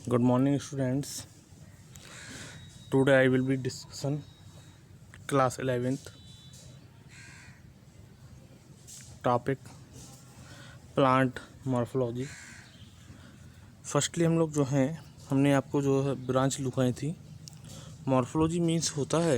Good morning, students. Today I will be discussing class 11th topic plant morphology. Firstly हम लोग जो हैं हमने आपको जो है ब्रांच लिखाई थी। मॉर्फोलॉजी मीन्स होता है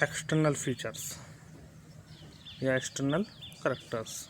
एक्सटर्नल फीचर्स या एक्सटर्नल करैक्टर्स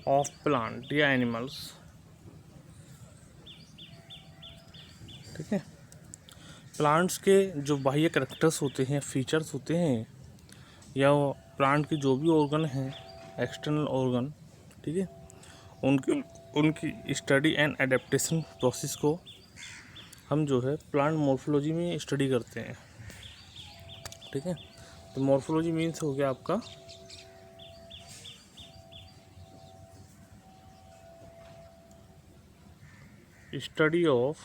ऑफ प्लांट या एनिमल्स। ठीक है, प्लांट्स के जो बाह्य करैक्टर्स होते हैं, फीचर्स होते हैं, या वो प्लांट के जो भी ऑर्गन हैं, एक्सटर्नल ऑर्गन, ठीक है, उनकी स्टडी एंड एडेप्टेशन प्रोसेस को हम जो है प्लांट मॉर्फोलॉजी में स्टडी करते हैं। ठीक है, तो मॉर्फोलॉजी मीन्स हो गया आपका study of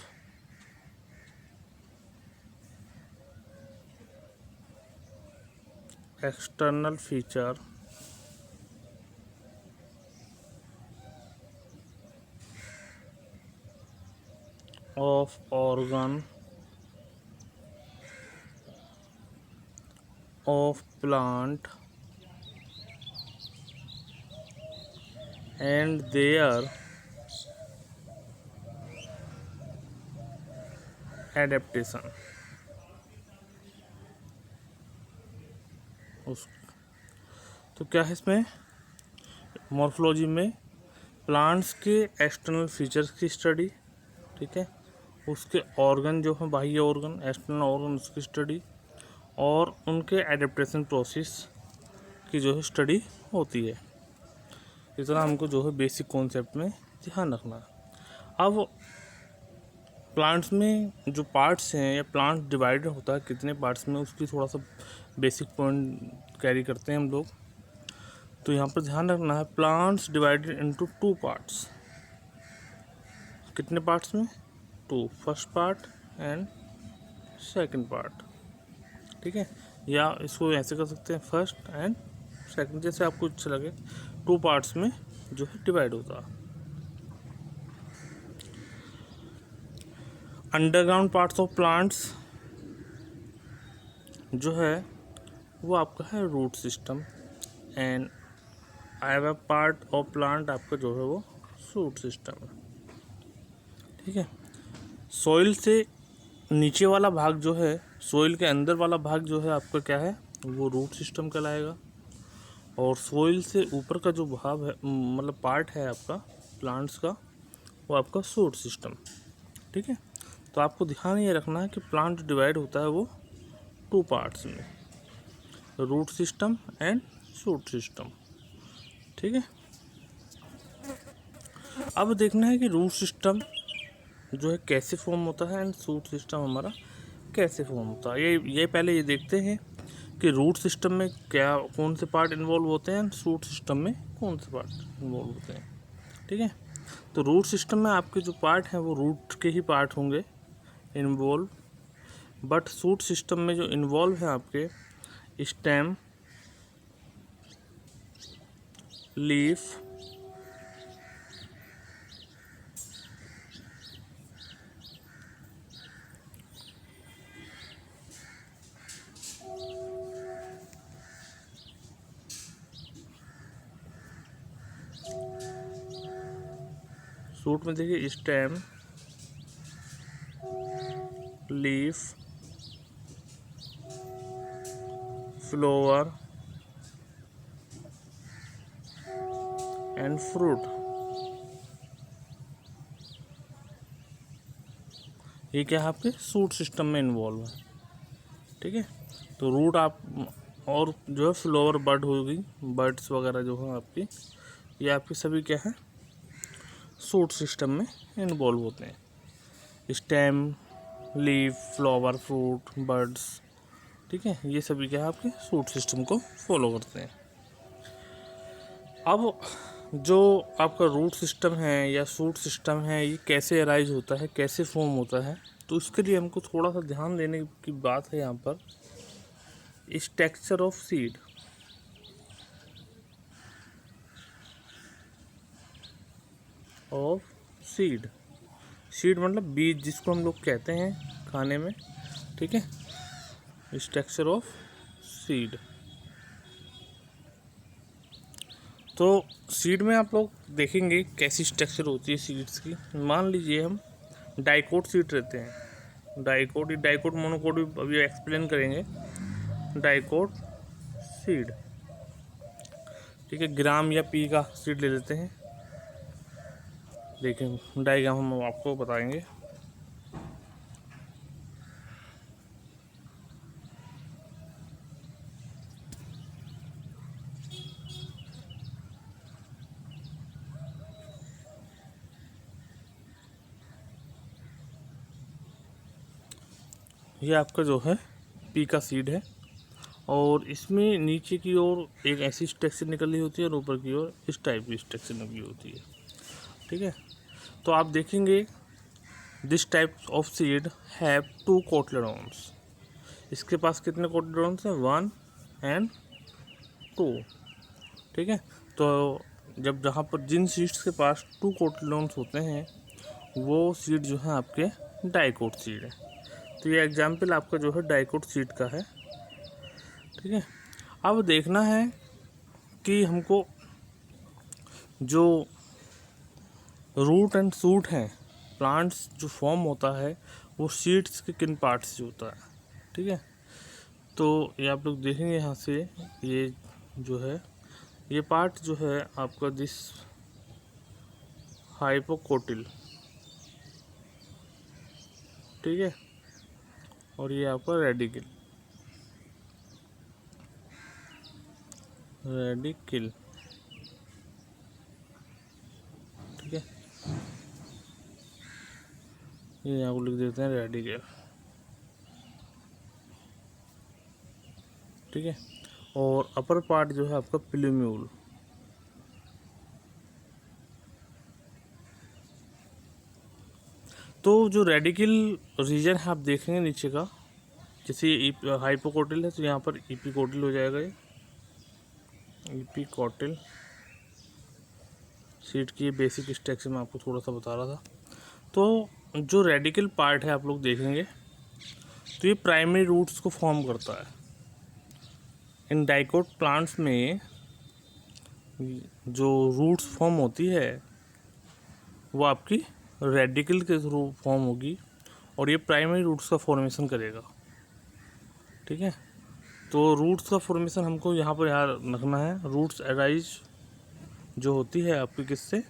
external feature of organ of plant and their adaptation। उस तो क्या है इसमें मॉर्फोलॉजी में प्लांट्स के एक्सटर्नल फीचर्स की स्टडी, ठीक है, उसके ऑर्गन जो है बाह्य ऑर्गन, एक्सटर्नल ऑर्गन, उसकी स्टडी और उनके एडेप्टेशन प्रोसेस की जो है स्टडी होती है। इतना हमको जो है बेसिक कॉन्सेप्ट में ध्यान रखना है। अब प्लांट्स में जो पार्ट्स हैं या प्लांट डिवाइडेड होता है कितने पार्ट्स में, उसकी थोड़ा सा बेसिक पॉइंट कैरी करते हैं हम लोग। तो यहाँ पर ध्यान रखना है प्लांट्स डिवाइडेड इनटू 2 पार्ट्स। कितने पार्ट्स में? 2, first part and second part. ठीक है, या इसको ऐसे कर सकते हैं फर्स्ट एंड सेकंड, जैसे आपको अच्छा लगे। 2 पार्ट्स में जो है डिवाइड होता है। अंडरग्राउंड पार्ट्स ऑफ प्लांट्स जो है वो आपका है रूट सिस्टम, एंड आया पार्ट ऑफ प्लांट आपका जो है वो शूट सिस्टम है। ठीक है, सॉइल से नीचे वाला भाग जो है, सॉइल के अंदर वाला भाग जो है आपका क्या है, वो रूट सिस्टम कहलाएगा। और सॉइल से ऊपर का जो भाग है, मतलब पार्ट है आपका प्लांट्स का, वो आपका शूट सिस्टम। ठीक है, तो आपको ध्यान ये रखना है कि प्लांट डिवाइड होता है वो 2 पार्ट्स में, root system and shoot system. ठीक है, अब देखना है कि रूट सिस्टम जो है कैसे फॉर्म होता है एंड शूट सिस्टम हमारा कैसे फॉर्म होता है। ये पहले ये देखते हैं कि रूट सिस्टम में क्या कौन से पार्ट इन्वॉल्व होते हैं एंड शूट सिस्टम में कौन से पार्ट इन्वॉल्व होते हैं। ठीक है, तो रूट सिस्टम में आपके जो पार्ट हैं वो रूट के ही पार्ट होंगे इन्वॉल्व, बट शूट सिस्टम में जो इन्वॉल्व है आपके स्टेम, लीफ, शूट में देखिए stem, leaf, flower and fruit. ये क्या है आपके शूट सिस्टम में इन्वॉल्व है। ठीक है, तो रूट आप और जो है फ्लावर बर्ड होगी, बर्ड्स वगैरह जो है आपकी, ये आपके सभी क्या है शूट सिस्टम में इन्वॉल्व होते हैं। Stem, leaf, flower, fruit, birds, ठीक है, ये सभी क्या है आपके शूट सिस्टम को फॉलो करते हैं। अब जो आपका रूट सिस्टम है या शूट सिस्टम है, ये कैसे अराइज होता है, कैसे फॉर्म होता है, तो उसके लिए हमको थोड़ा सा ध्यान देने की बात है यहाँ पर structure of seed. Of seed. Seed मतलब बीज, जिसको हम लोग कहते हैं खाने में, ठीक है। Structure of seed. तो सीड में आप लोग देखेंगे कैसी स्ट्रक्चर होती है सीड्स की। मान लीजिए हम डाइकोट सीड रहते हैं, डाइकोट मोनोकोट भी अभी एक्सप्लेन करेंगे। डाइकोट सीड, ठीक है। ग्राम या पी का सीड ले लेते हैं। देखें डायग्राम हम आपको बताएंगे। ये आपका जो है पी का सीड है, और इसमें नीचे की ओर एक ऐसी स्ट्रक्चर निकली होती है और ऊपर की ओर इस टाइप की स्ट्रक्चर निकली होती है, ठीक है। तो आप देखेंगे this type of seed have 2 कोटलेडोन्स। इसके पास कितने कोटलेडोन्स हैं? 1 एंड 2, ठीक है। तो जब जहाँ पर जिन सीड्स के पास 2 कोटलेडोन्स होते हैं वो सीड जो है आपके डाइकोट सीड है। तो ये एग्जाम्पल आपका जो है डाइकोट सीड का है, ठीक है। अब देखना है कि हमको जो रूट एंड शूट हैं, प्लांट्स जो फॉर्म होता है वो सीड्स के किन पार्ट से होता है, ठीक है। तो ये आप लोग देखेंगे यहाँ से, ये जो है ये पार्ट जो है आपका दिस हाइपोकोटिल, ठीक है, और ये आपका रेडिकल, ठीक है। ये यहाँ को लिख देते हैं रेडिकल, ठीक है। और अपर पार्ट जो है आपका प्लूम्यूल। तो जो रेडिकल रीजन है आप देखेंगे नीचे का, जैसे हाइपोकोटिल है तो यहाँ पर इपिकोटिल हो जाएगा। ये इपिकोटिल सीड की बेसिक स्ट्रक्चर मैं आपको थोड़ा सा बता रहा था। तो जो रेडिकल पार्ट है आप लोग देखेंगे तो ये प्राइमरी रूट्स को फॉर्म करता है। इन डाइकोट प्लांट्स में जो रूट्स फॉर्म होती है वो आपकी रेडिकल के थ्रू फॉर्म होगी, और ये प्राइमरी रूट्स का फॉर्मेशन करेगा, ठीक है। तो रूट्स का फॉर्मेशन हमको यहाँ पर याद रखना है। रूट्स अराइज जो होती है आपकी किससे?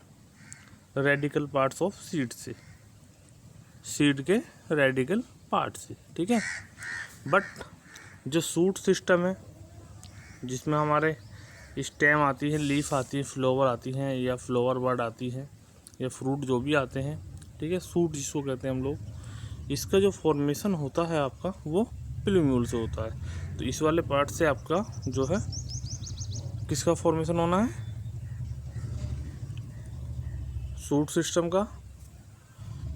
रेडिकल पार्ट्स ऑफ सीड से, सीड के रेडिकल पार्ट से, ठीक है। बट जो सूट सिस्टम है जिसमें हमारे स्टेम आती है, लीफ आती है, फ्लावर आती हैं, या फ्लावर बर्ड आती है, या फ्रूट जो भी आते हैं, ठीक है, सूट जिसको कहते हैं हम लोग, इसका जो फॉर्मेशन होता है आपका वो प्लूम्यूल से होता है। तो इस वाले पार्ट से आपका जो है किसका फॉर्मेशन होना है? सूट सिस्टम का।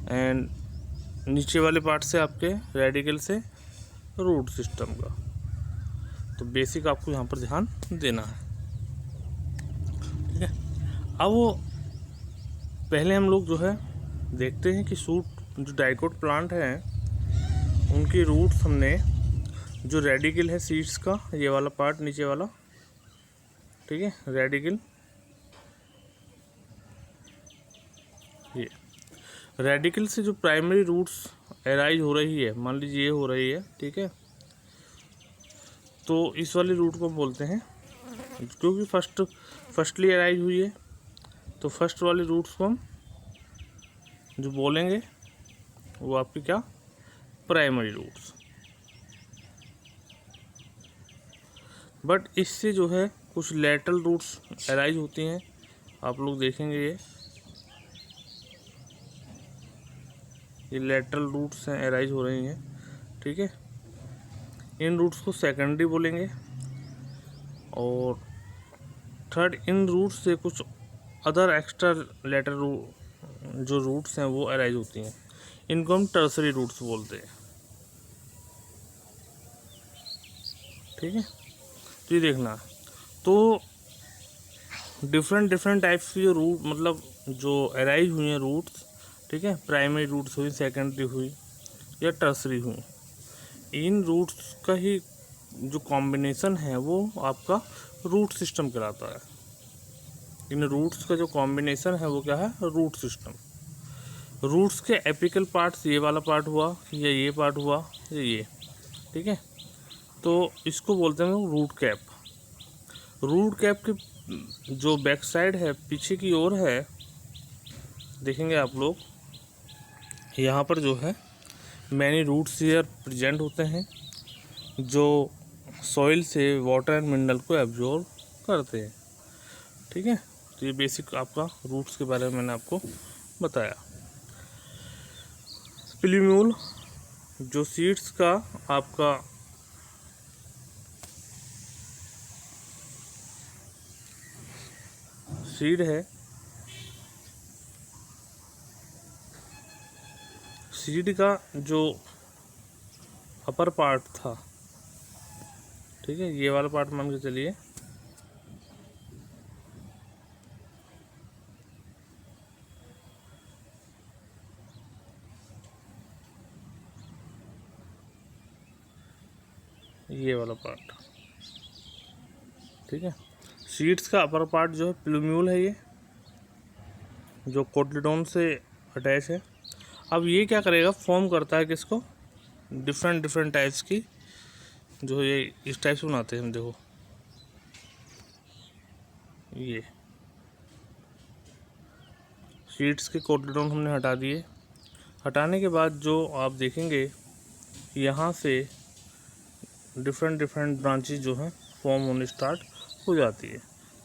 एंड नीचे वाले पार्ट से आपके रेडिकल से रूट सिस्टम का। तो बेसिक आपको यहाँ पर ध्यान देना है, ठीक है। अब वो पहले हम लोग जो है देखते हैं कि सूट जो डाइकोट प्लांट हैं उनकी रूट्स हमने, जो रेडिकल है सीड्स का, ये वाला पार्ट नीचे वाला, ठीक है, रेडिकल, ये रेडिकल से जो प्राइमरी रूट्स अराइज हो रही है, मान लीजिए ये हो रही है, ठीक है। तो इस वाली रूट को बोलते हैं, क्योंकि फर्स्टली अराइज हुई है, तो फर्स्ट वाली रूट्स को हम जो बोलेंगे वो आपकी क्या? Primary roots. बट इससे जो है कुछ लेटरल रूट्स अराइज होती हैं, आप लोग देखेंगे ये लेटरल रूट्स हैं, अराइज हो रही हैं, ठीक है। इन रूट्स को सेकेंडरी बोलेंगे। और थर्ड, इन रूट्स से कुछ अदर एक्स्ट्रा लेटर जो रूट्स हैं वो अराइज होती हैं, इनको हम टर्सरी रूट्स बोलते हैं, ठीक है। तो ये देखना, तो डिफरेंट डिफरेंट टाइप्स की जो रूट मतलब जो अराइज हुई हैं रूट्स, ठीक है, प्राइमरी रूट्स हुई, सेकेंडरी हुई या टर्सरी हुई, इन रूट्स का ही जो कॉम्बिनेशन है वो आपका रूट सिस्टम कहलाता है। इन रूट्स का जो कॉम्बिनेशन है वो क्या है, रूट सिस्टम। रूट्स के एपिकल पार्ट्स ये वाला पार्ट हुआ या ये पार्ट हुआ या ये, ठीक है, तो इसको बोलते हैं रूट कैप। रूट कैप के जो बैक साइड है, पीछे की ओर है, देखेंगे आप लोग यहाँ पर जो है मैनी रूट्स हियर प्रेजेंट होते हैं जो सॉइल से वाटर एंड मिनरल को एब्जॉर्ब करते हैं, ठीक है। तो ये बेसिक आपका रूट्स के बारे में मैंने आपको बताया। प्लूम्यूल जो सीड्स का आपका सीड है, सीड का जो अपर पार्ट था, ठीक है, ये वाला पार्ट मान के चलिए, ये वाला पार्ट, ठीक है। सीड्स का अपर पार्ट जो है प्लूम्यूल है, ये जो कोटिलेडोन से अटैच है। अब ये क्या करेगा, फॉर्म करता है किसको, डिफरेंट डिफरेंट टाइप्स की, जो ये इस टाइप से बनाते हैं हम, देखो ये सीड्स के कोटिलेडोन हमने हटा दिए। हटाने के बाद जो आप देखेंगे यहाँ से डिफरेंट डिफरेंट ब्रांचेज जो हैं फॉर्म होने स्टार्ट हो जाती है।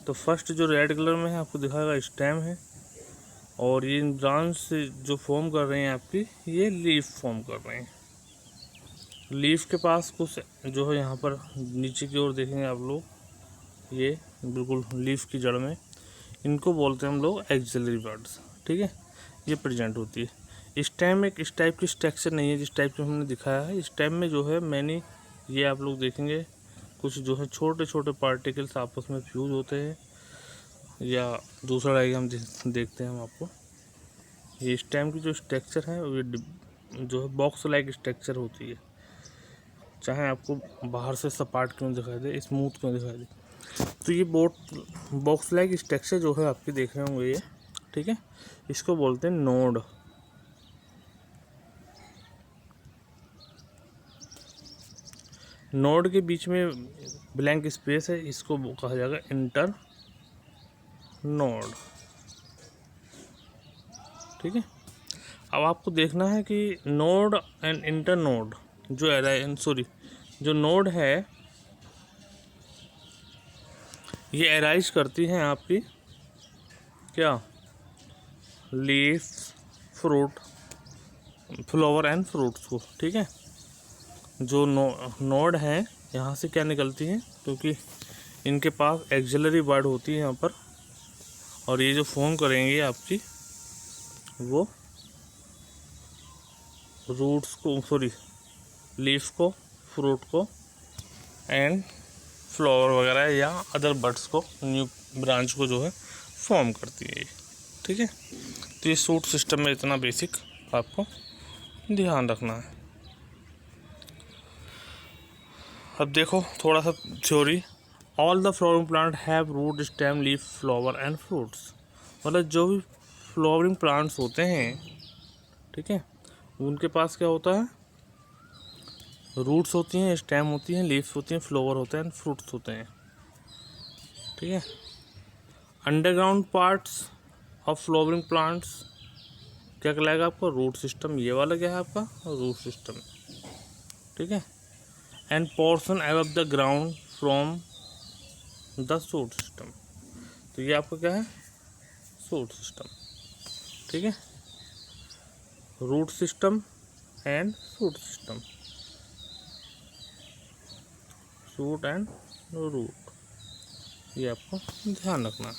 तो फर्स्ट जो रेड कलर में है आपको दिखाएगा स्टेम है, और ये ब्रांच से जो फॉर्म कर रहे हैं आपकी, ये लीफ फॉर्म कर रहे हैं। लीफ के पास कुछ जो है यहाँ पर नीचे की ओर देखेंगे आप लोग, ये बिल्कुल लीफ की जड़ में, इनको बोलते हैं हम लोग एक्सिलरी बड्स, ठीक है, ये प्रेजेंट होती है। स्टेम एक इस टाइप की स्ट्रक्चर नहीं है जिस टाइप की हमने दिखाया है। स्टेम में जो है मैंने ये आप लोग देखेंगे कुछ जो है छोटे छोटे पार्टिकल्स आपस में फ्यूज होते हैं, या दूसरा डायग्राम देखते हैं हम आपको। ये स्टेम की जो स्ट्रक्चर है वो जो है बॉक्स लाइक स्ट्रक्चर होती है, चाहे आपको बाहर से सपाट क्यों दिखाई दे, स्मूथ क्यों दिखाई दे। तो ये बॉक्स लाइक स्ट्रक्चर जो है आपके देख रहे होंगे ये, ठीक है, इसको बोलते हैं नोड। नोड के बीच में ब्लैंक स्पेस है, इसको कहा जाएगा इंटर नोड, ठीक है। अब आपको देखना है कि नोड एंड इंटर नोड जो नोड है ये अराइज करती हैं आपकी क्या, leaf, fruit, flower and fruits को, ठीक है। जो नोड है यहाँ से क्या निकलती हैं, क्योंकि इनके पास एक्सिलरी बड होती है यहाँ पर, और ये जो फॉर्म करेंगे आपकी वो रूट्स को लीफ को, फ्रूट को एंड फ्लावर वगैरह या अदर बड्स को, न्यू ब्रांच को जो है फॉर्म करती है ये, ठीक है। तो ये सूट सिस्टम में इतना बेसिक आपको ध्यान रखना है। अब देखो थोड़ा सा theory. All the flowering plant have root, stem, leaf, flower and fruits. मतलब जो भी फ्लावरिंग प्लांट्स होते हैं, ठीक है, उनके पास क्या होता है, रूट्स होती हैं, स्टेम होती हैं, लीव्स होती हैं, फ्लावर होते हैं, फ्रूट्स होते हैं, ठीक है। Underground parts of flowering plants क्या कहलाएगा आपका, रूट सिस्टम। ये वाला क्या है आपका, रूट सिस्टम, ठीक है। And portion above the ground from the shoot system, तो ये आपका क्या है, शूट सिस्टम, ठीक है। Root system and shoot system, shoot and root, ये आपको ध्यान रखना है।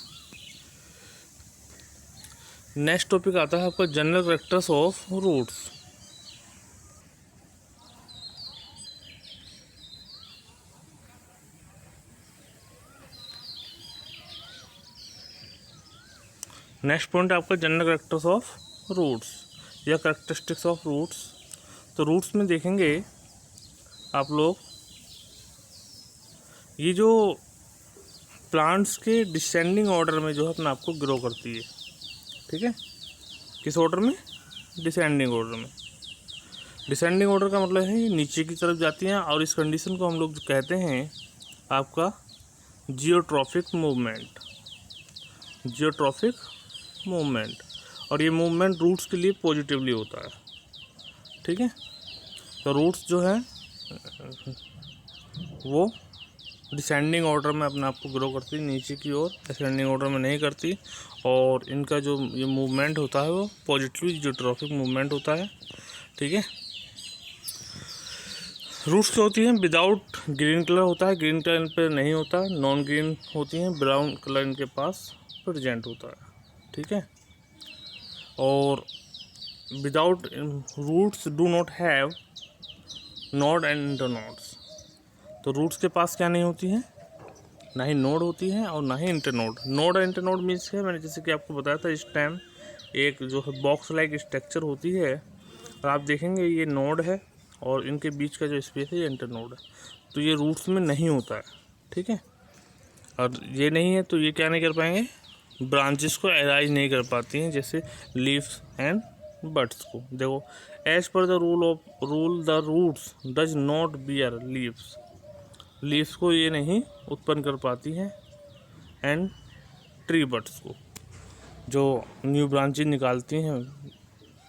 नेक्स्ट टॉपिक आता है आपका general characters of roots. Next point है आपका जनरल कैरेक्टर्स ऑफ रूट्स या कैरेक्टरिस्टिक्स ऑफ रूट्स। तो रूट्स में देखेंगे आप लोग, ये जो प्लांट्स के डिसेंडिंग ऑर्डर में जो है अपने आप को ग्रो करती है, ठीक है। किस ऑर्डर में? डिसेंडिंग ऑर्डर में। डिसेंडिंग ऑर्डर का मतलब है ये नीचे की तरफ जाती हैं, और इस कंडीशन को हम लोग कहते हैं आपका जियोट्रॉफिक मूवमेंट। जियोट्रॉफिक मूवमेंट, और ये मूवमेंट रूट्स के लिए पॉजिटिवली होता है, ठीक है। तो रूट्स जो है वो डिसेंडिंग ऑर्डर में अपने आप को ग्रो करती है नीचे की ओर, असेंडिंग ऑर्डर में नहीं करती। और इनका जो ये मूवमेंट होता है वो पॉजिटिवली जियोट्रॉफिक मूवमेंट होता है, ठीक है। रूट्स क्या होती हैं? विदाउट ग्रीन कलर होता है, ग्रीन कलर इन पर नहीं होता, नॉन ग्रीन होती हैं, ब्राउन कलर इनके पास प्रेजेंट होता है, ठीक है। और without roots do not have node and internodes. तो रूट्स के पास क्या नहीं होती है? ना ही नोड होती है और ना ही इंटरनोड। नोड और इंटरनोड मीन्स है, मैंने जैसे कि आपको बताया था इस टाइम, एक जो है बॉक्स लाइक स्ट्रक्चर होती है, और आप देखेंगे ये नोड है और इनके बीच का जो स्पेस है ये इंटरनोड है। तो ये रूट्स में नहीं होता है, ठीक है। और ये नहीं है तो ये क्या नहीं कर पाएंगे? ब्रांचेस को अराइज नहीं कर पाती हैं, जैसे लीव्स एंड बड्स को। देखो, एज पर the rule the roots does not bear leaves. Leaves को ये नहीं उत्पन्न कर पाती हैं, एंड ट्री बड्स को, जो न्यू ब्रांचेज निकालती हैं,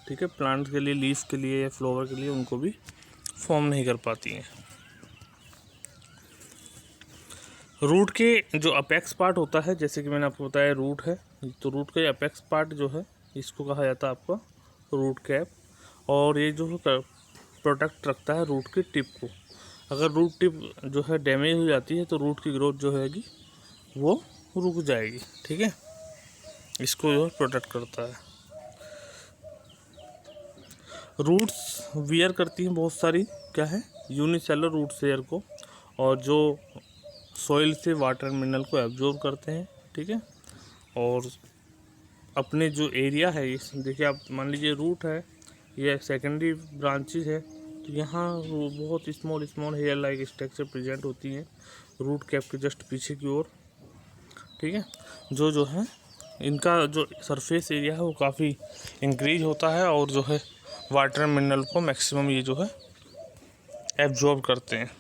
ठीक है, प्लांट के लिए, लीफ के लिए या फ्लावर के लिए, उनको भी फॉर्म नहीं कर पाती हैं। रूट के जो अपेक्स पार्ट होता है, जैसे कि मैंने आपको बताया रूट है, तो रूट का अपेक्स पार्ट जो है इसको कहा जाता है आपका रूट कैप। और ये जो है प्रोटेक्ट रखता है रूट की टिप को। अगर रूट टिप जो है डैमेज हो जाती है तो रूट की ग्रोथ जो हैगी वो रुक जाएगी, ठीक है। इसको जो है प्रोटेक्ट करता है। रूट्स वियर करती हैं बहुत सारी, क्या है, यूनिसेलुलर रूट शेयर को, और जो सॉइल से वाटर मिनरल को एब्जॉर्ब करते हैं, ठीक है। और अपने जो एरिया है, इस देखिए आप मान लीजिए रूट है, ये सेकेंडरी ब्रांचेज है, तो यहाँ बहुत small hair like structure present होती हैं रूट कैप के जस्ट पीछे की ओर, ठीक है। जो है इनका जो सरफेस एरिया है वो काफ़ी इंक्रीज होता है, और जो है वाटर मिनरल को मैक्सिमम ये जो है एब्जॉर्ब करते हैं।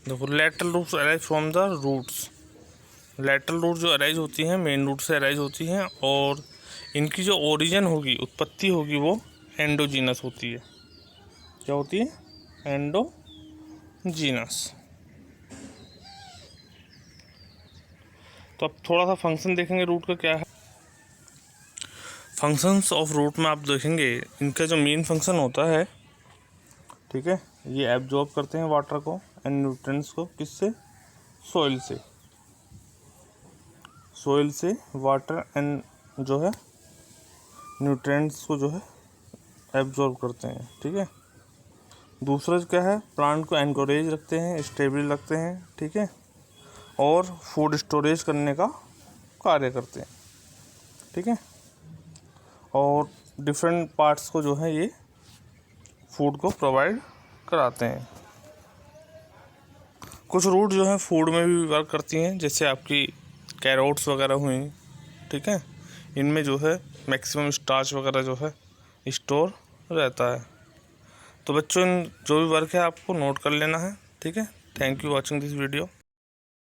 देखो, lateral roots arise from the roots. Lateral root जो अराइज होती हैं मेन रूट से अराइज होती हैं, और इनकी जो ओरिजिन होगी, उत्पत्ति होगी, वो एंडोजीनस होती है। क्या होती है? एंडोजीनस। तो अब थोड़ा सा फंक्शन देखेंगे रूट का क्या है। फंक्शंस ऑफ रूट में आप देखेंगे इनका जो मेन फंक्शन होता है, ठीक है, ये एब्जॉर्ब करते हैं वाटर को एंड न्यूट्रिएंट्स को। किससे? सॉइल से। सॉइल से वाटर एंड जो है न्यूट्रिएंट्स को जो है एब्जॉर्ब करते हैं, ठीक है। दूसरा क्या है, प्लांट को एनकरेज रखते हैं, स्टेबल रखते हैं, ठीक है, और फूड स्टोरेज करने का कार्य करते हैं, ठीक है। और डिफरेंट पार्ट्स को जो है ये फूड को प्रोवाइड कराते हैं। कुछ रूट जो है फूड में भी वर्क करती हैं, जैसे आपकी कैरोट्स वगैरह हुई, ठीक है, इनमें जो है मैक्सिमम स्टार्च वगैरह जो है स्टोर रहता है। तो बच्चों, जो भी वर्क है आपको नोट कर लेना है, ठीक है। Thank you watching this video.